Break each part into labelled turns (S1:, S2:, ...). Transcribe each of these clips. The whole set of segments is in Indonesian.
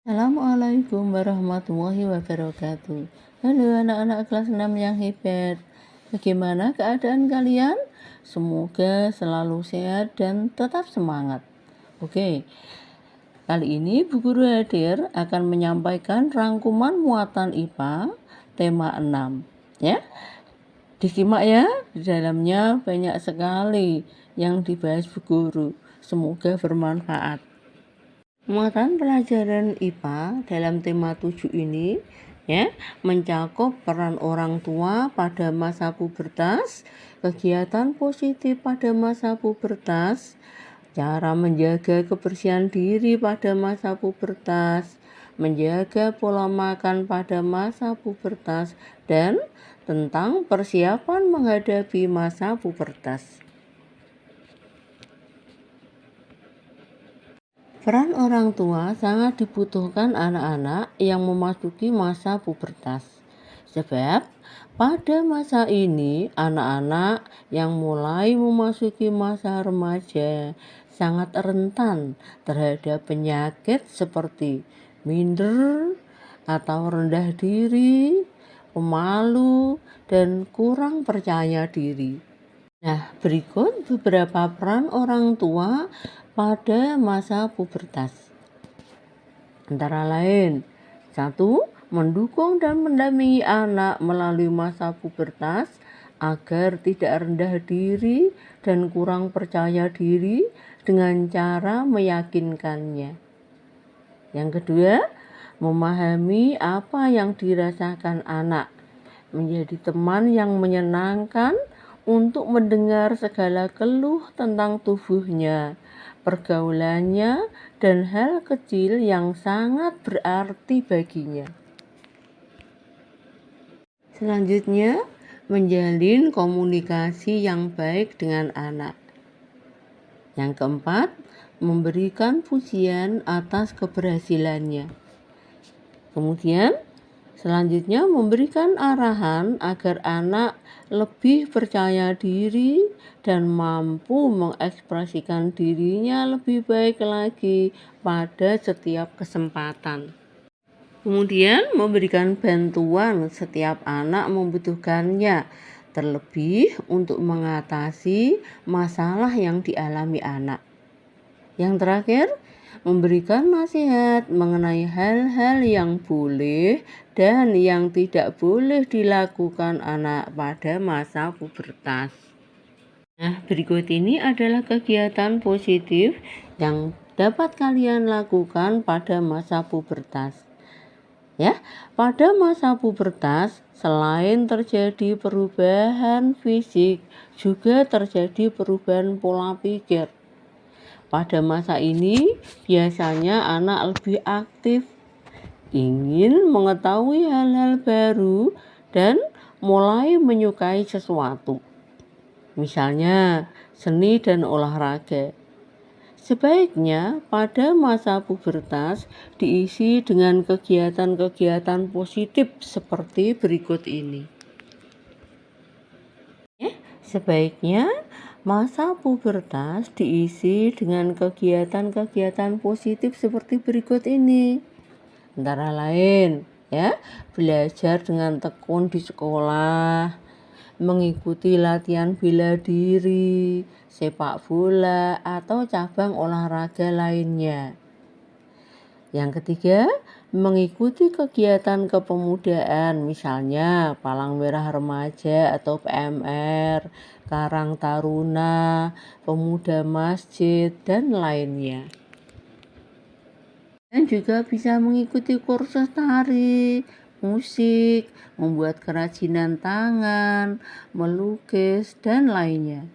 S1: Assalamualaikum warahmatullahi wabarakatuh. Halo anak-anak kelas 6 yang hebat. Bagaimana keadaan kalian? Semoga selalu sehat dan tetap semangat. Oke, kali ini Bu Guru Hadir akan menyampaikan rangkuman muatan IPA tema 6. Ya, disimak ya, di dalamnya banyak sekali yang dibahas Bu Guru. Semoga bermanfaat. Muatan pelajaran IPA dalam tema 7 ini mencakup peran orang tua pada masa pubertas, kegiatan positif pada masa pubertas, cara menjaga kebersihan diri pada masa pubertas, menjaga pola makan pada masa pubertas, dan tentang persiapan menghadapi masa pubertas. Peran orang tua sangat dibutuhkan anak-anak yang memasuki masa pubertas. Sebab pada masa ini anak-anak yang mulai memasuki masa remaja sangat rentan terhadap penyakit seperti minder atau rendah diri, pemalu, dan kurang percaya diri. Nah, berikut beberapa peran orang tua pada masa pubertas. Antara lain, 1. Mendukung dan mendampingi anak melalui masa pubertas agar tidak rendah diri dan kurang percaya diri dengan cara meyakinkannya. Yang kedua, memahami apa yang dirasakan anak, menjadi teman yang menyenangkan untuk mendengar segala keluh tentang tubuhnya, pergaulannya, dan hal kecil yang sangat berarti baginya. Selanjutnya, menjalin komunikasi yang baik dengan anak. Yang keempat, memberikan pujian atas keberhasilannya. Kemudian, selanjutnya memberikan arahan agar anak lebih percaya diri dan mampu mengekspresikan dirinya lebih baik lagi pada setiap kesempatan. Kemudian memberikan bantuan setiap anak membutuhkannya, terlebih untuk mengatasi masalah yang dialami anak. Yang terakhir, memberikan nasihat mengenai hal-hal yang boleh dan yang tidak boleh dilakukan anak pada masa pubertas. Nah, berikut ini adalah kegiatan positif yang dapat kalian lakukan pada masa pubertas. Pada masa pubertas, selain terjadi perubahan fisik, juga terjadi perubahan pola pikir. Pada masa ini, biasanya anak lebih aktif, ingin mengetahui hal-hal baru, dan mulai menyukai sesuatu. Misalnya, seni dan olahraga. Sebaiknya pada masa pubertas diisi dengan kegiatan-kegiatan positif seperti berikut ini. Sebaiknya masa pubertas diisi dengan kegiatan-kegiatan positif seperti berikut ini. Antara lain, belajar dengan tekun di sekolah, mengikuti latihan bela diri, sepak bola, atau cabang olahraga lainnya. Yang ketiga, mengikuti kegiatan kepemudaan, misalnya Palang Merah Remaja atau PMR, Karang Taruna, Pemuda Masjid, dan lainnya. Dan juga bisa mengikuti kursus tari, musik, membuat kerajinan tangan, melukis, dan lainnya.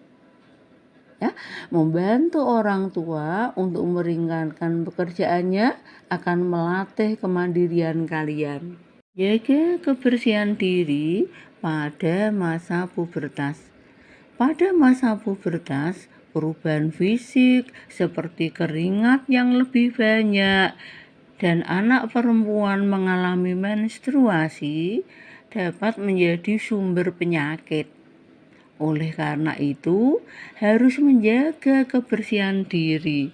S1: Membantu orang tua untuk meringankan pekerjaannya akan melatih kemandirian kalian. Jaga kebersihan diri pada masa pubertas. Pada masa pubertas, perubahan fisik seperti keringat yang lebih banyak dan anak perempuan mengalami menstruasi dapat menjadi sumber penyakit. Oleh karena itu, harus menjaga kebersihan diri.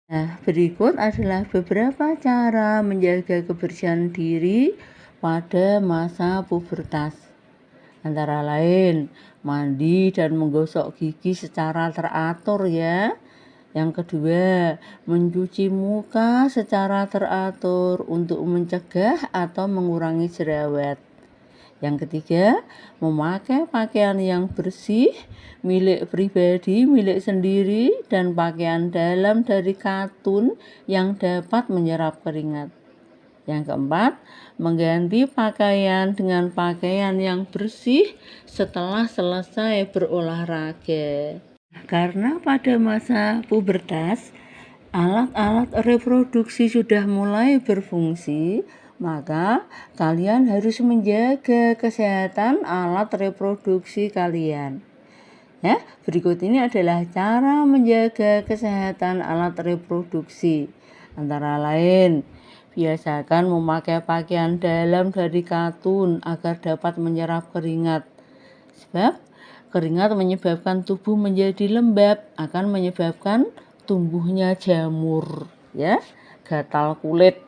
S1: Nah, berikut adalah beberapa cara menjaga kebersihan diri pada masa pubertas. Antara lain, mandi dan menggosok gigi secara teratur ya. Yang kedua, mencuci muka secara teratur untuk mencegah atau mengurangi jerawat. Yang ketiga, memakai pakaian yang bersih, milik pribadi, milik sendiri, dan pakaian dalam dari katun yang dapat menyerap keringat. Yang keempat, mengganti pakaian dengan pakaian yang bersih setelah selesai berolahraga. Karena pada masa pubertas, alat-alat reproduksi sudah mulai berfungsi, maka kalian harus menjaga kesehatan alat reproduksi kalian. Ya, berikut ini adalah cara menjaga kesehatan alat reproduksi. Antara lain, biasakan memakai pakaian dalam dari katun agar dapat menyerap keringat. Sebab keringat menyebabkan tubuh menjadi lembab, akan menyebabkan tumbuhnya jamur, ya, gatal kulit.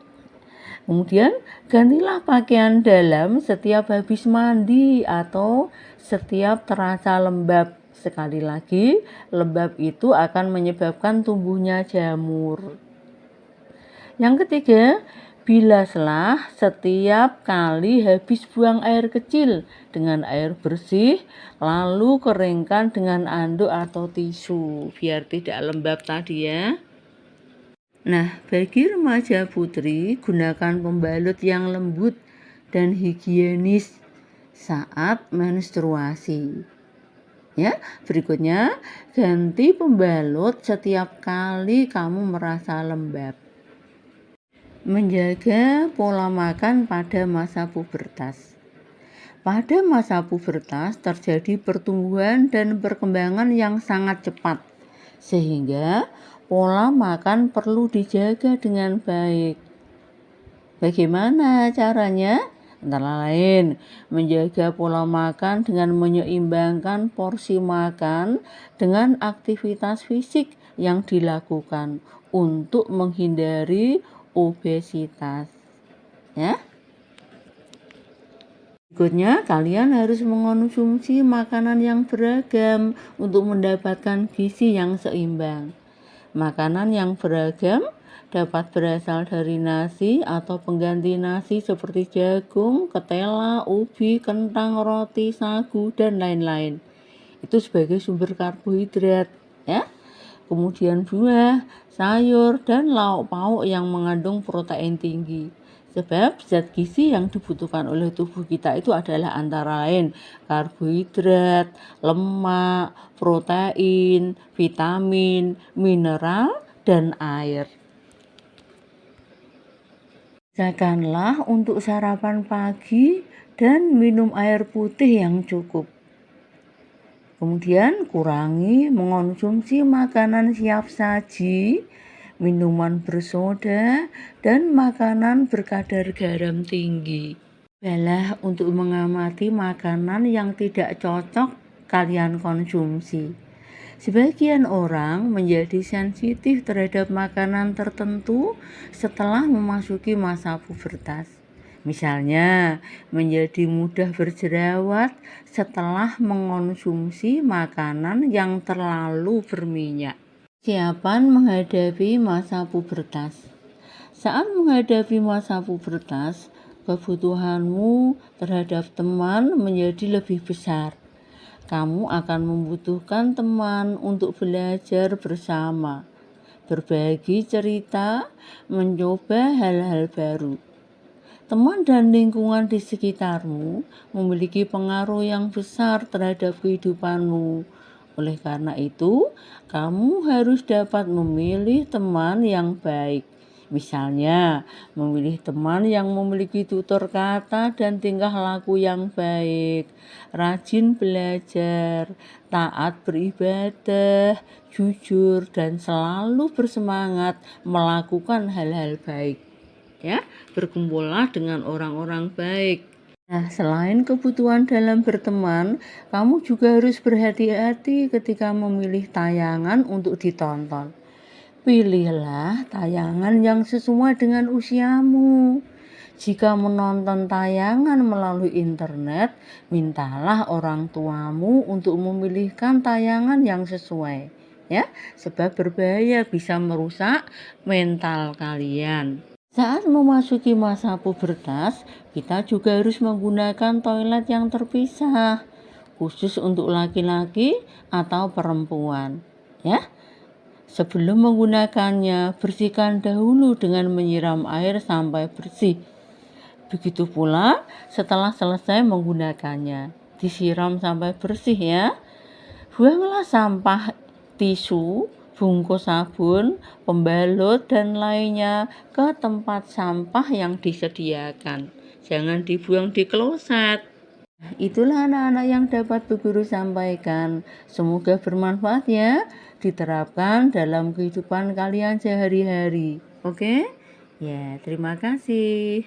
S1: Kemudian gantilah pakaian dalam setiap habis mandi atau setiap terasa lembab. Sekali lagi, lembab itu akan menyebabkan tumbuhnya jamur. Yang ketiga, bilaslah setiap kali habis buang air kecil dengan air bersih, lalu keringkan dengan anduk atau tisu biar tidak lembab tadi ya. Nah, bagi remaja putri, gunakan pembalut yang lembut dan higienis saat menstruasi. Ya, berikutnya ganti pembalut setiap kali kamu merasa lembab. Menjaga pola makan pada masa pubertas. Pada masa pubertas terjadi pertumbuhan dan perkembangan yang sangat cepat, sehingga pola makan perlu dijaga dengan baik. Bagaimana caranya? Antara lain, menjaga pola makan dengan menyeimbangkan porsi makan dengan aktivitas fisik yang dilakukan untuk menghindari obesitas. Ya. Berikutnya, kalian harus mengonsumsi makanan yang beragam untuk mendapatkan gizi yang seimbang. Makanan yang beragam dapat berasal dari nasi atau pengganti nasi seperti jagung, ketela, ubi, kentang, roti, sagu, dan lain-lain. Itu sebagai sumber karbohidrat, ya. Kemudian buah, sayur, dan lauk pauk yang mengandung protein tinggi. Sebab zat gizi yang dibutuhkan oleh tubuh kita itu adalah antara lain karbohidrat, lemak, protein, vitamin, mineral, dan air. Biasakanlah untuk sarapan pagi dan minum air putih yang cukup. Kemudian kurangi mengonsumsi makanan siap saji, minuman bersoda, dan makanan berkadar garam tinggi. Cobalah untuk mengamati makanan yang tidak cocok kalian konsumsi. Sebagian orang menjadi sensitif terhadap makanan tertentu setelah memasuki masa pubertas. Misalnya, menjadi mudah berjerawat setelah mengonsumsi makanan yang terlalu berminyak. Persiapan menghadapi masa pubertas. Saat menghadapi masa pubertas, kebutuhanmu terhadap teman menjadi lebih besar. Kamu akan membutuhkan teman untuk belajar bersama, berbagi cerita, mencoba hal-hal baru. Teman dan lingkungan di sekitarmu memiliki pengaruh yang besar terhadap kehidupanmu. Oleh karena itu, kamu harus dapat memilih teman yang baik. Misalnya, memilih teman yang memiliki tutur kata dan tingkah laku yang baik, rajin belajar, taat beribadah, jujur, dan selalu bersemangat melakukan hal-hal baik. Ya, berkumpullah dengan orang-orang baik. Nah, selain kebutuhan dalam berteman, kamu juga harus berhati-hati ketika memilih tayangan untuk ditonton. Pilihlah tayangan yang sesuai dengan usiamu. Jika menonton tayangan melalui internet, mintalah orang tuamu untuk memilihkan tayangan yang sesuai. Ya, sebab berbahaya bisa merusak mental kalian. Saat memasuki masa pubertas, kita juga harus menggunakan toilet yang terpisah, khusus untuk laki-laki atau perempuan. Ya, sebelum menggunakannya, bersihkan dahulu dengan menyiram air sampai bersih. Begitu pula setelah selesai menggunakannya, disiram sampai bersih ya. Buanglah sampah tisu, bungkus sabun, pembalut, dan lainnya ke tempat sampah yang disediakan. Jangan dibuang di kloset. Itulah anak-anak yang dapat Bu Guru sampaikan. Semoga bermanfaat ya, diterapkan dalam kehidupan kalian sehari-hari. Oke? Ya, terima kasih.